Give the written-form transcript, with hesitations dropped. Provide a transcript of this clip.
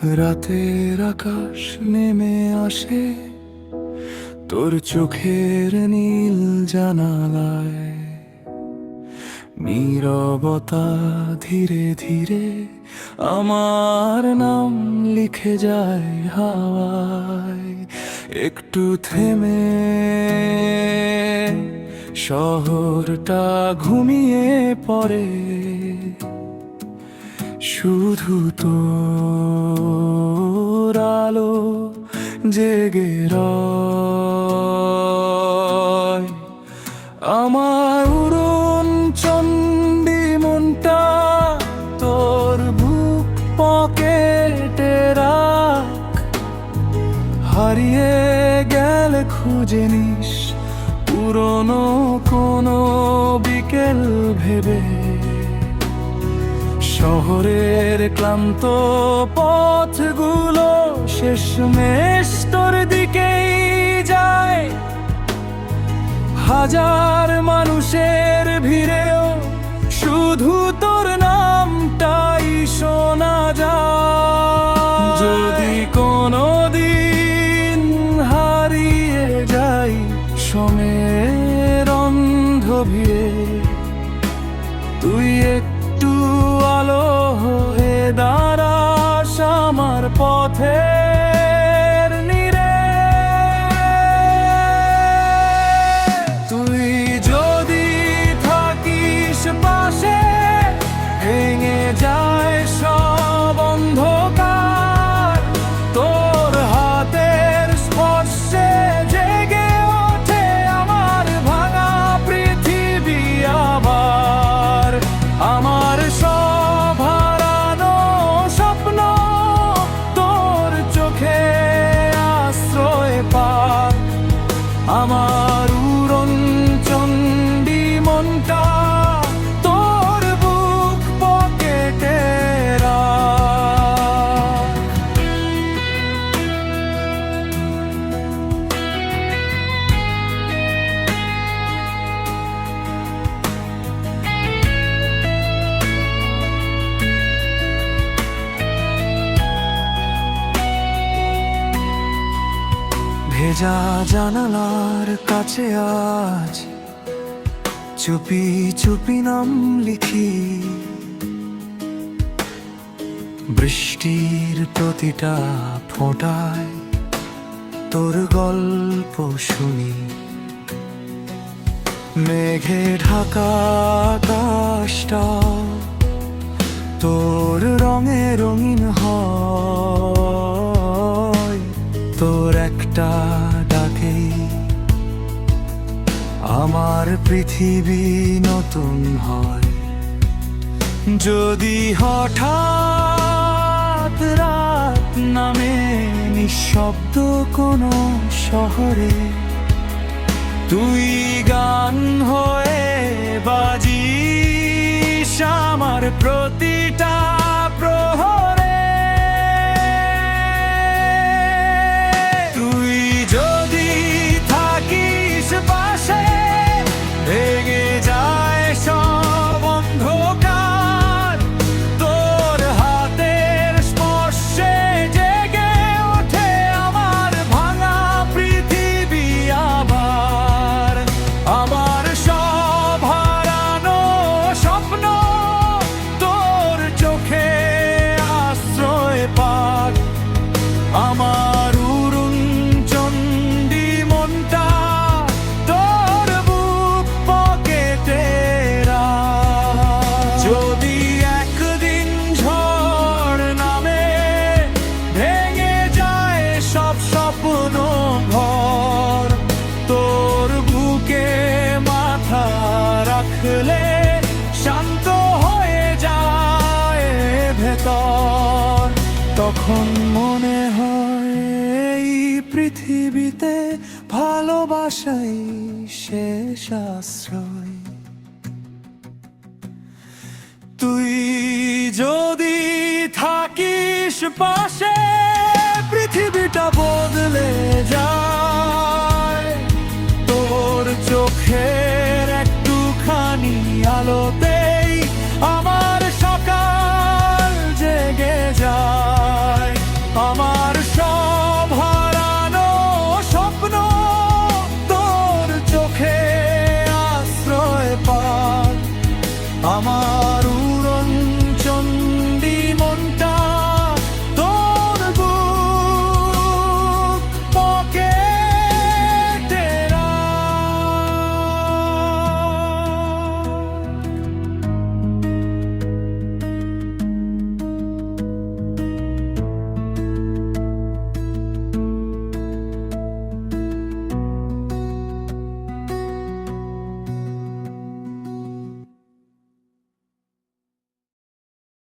রাতের আকাশ নেমে আসে তোর চোখের নীল জানালায়, নীরবতা ধীরে ধীরে আমার নাম লিখে যায় হাওয়ায়। একটু থেমে শহরটা ঘুমিয়ে পড়ে, শুধু তোর আলো জেগে রয়। আমার উড়ন চণ্ডী মনটা তোর বুক পকেটে রাখ, হারিয়ে গেলে খুঁজে নিস পুরনো কোনো বিকেল ভেবে। শহরের ক্লান্ত পথগুলো শেষমেশ তোর দিকেই যায়, হাজার মানুষের ভিড়েও শুধু তোর নামটাই শোনা যায়। যদি কোনো দিন হারিয়ে যাই সময়ের অন্ধ ভিড়ে, তুই একটু আলো হয়ে দাঁড়াস আমার পথের নীড়ে। তুই যদি থাকিস পাশে, ভেঙে যায় সব অন্ধকার, তোর হাতের স্পর্শে জেগে ওঠে আমার ভাঙা পৃথিবী আবার। আমার সব হারানো স্বপ্ন তোর চোখে আশ্রয় পাক, আমার উড়ন চণ্ডী মনটা তোর বুক পকেটে রাখ। ভেজা জানালার কাছে আজ চুপি চুপি নাম লিখি, বৃষ্টির প্রতিটা ফোঁটায় তোর গল্প শুনি। মেঘে ঢাকা আকাশটা তোর রঙে রঙিন হয়, তোর একটা ডাকেই আমার পৃথিবী নতুন হয়। যদি হঠাৎ রাত নামে নিঃশব্দ কোনো শহরে, তুই গান হয়ে বাজিস আমার প্রতিটা প্রহরে। তুই যদি থাকিস পাশে, ভেঙে যায় সব অন্ধকার, তোর হাতের স্পর্শে জেগে ওঠে আমার ভাঙা পৃথিবী আবার। আমার সব হারানো স্বপ্ন তোর চোখে আশ্রয় পাক, আমার উড়ন চণ্ডী মনটা তোর বুক পকেটে রাখ। যদি একদিন ঝড় নামে, ভেঙে যায় সব স্বপ্ন ঘর, তোর বুকে মাথা রাখলে শান্ত হয়ে যায় ভেতর। তখন মনে হয় এই পৃথিবীতে ভালোবাসাই শেষ আশ্রয়। তুই যদি থাকিস পাশে, পৃথিবীটা বদলে যায়।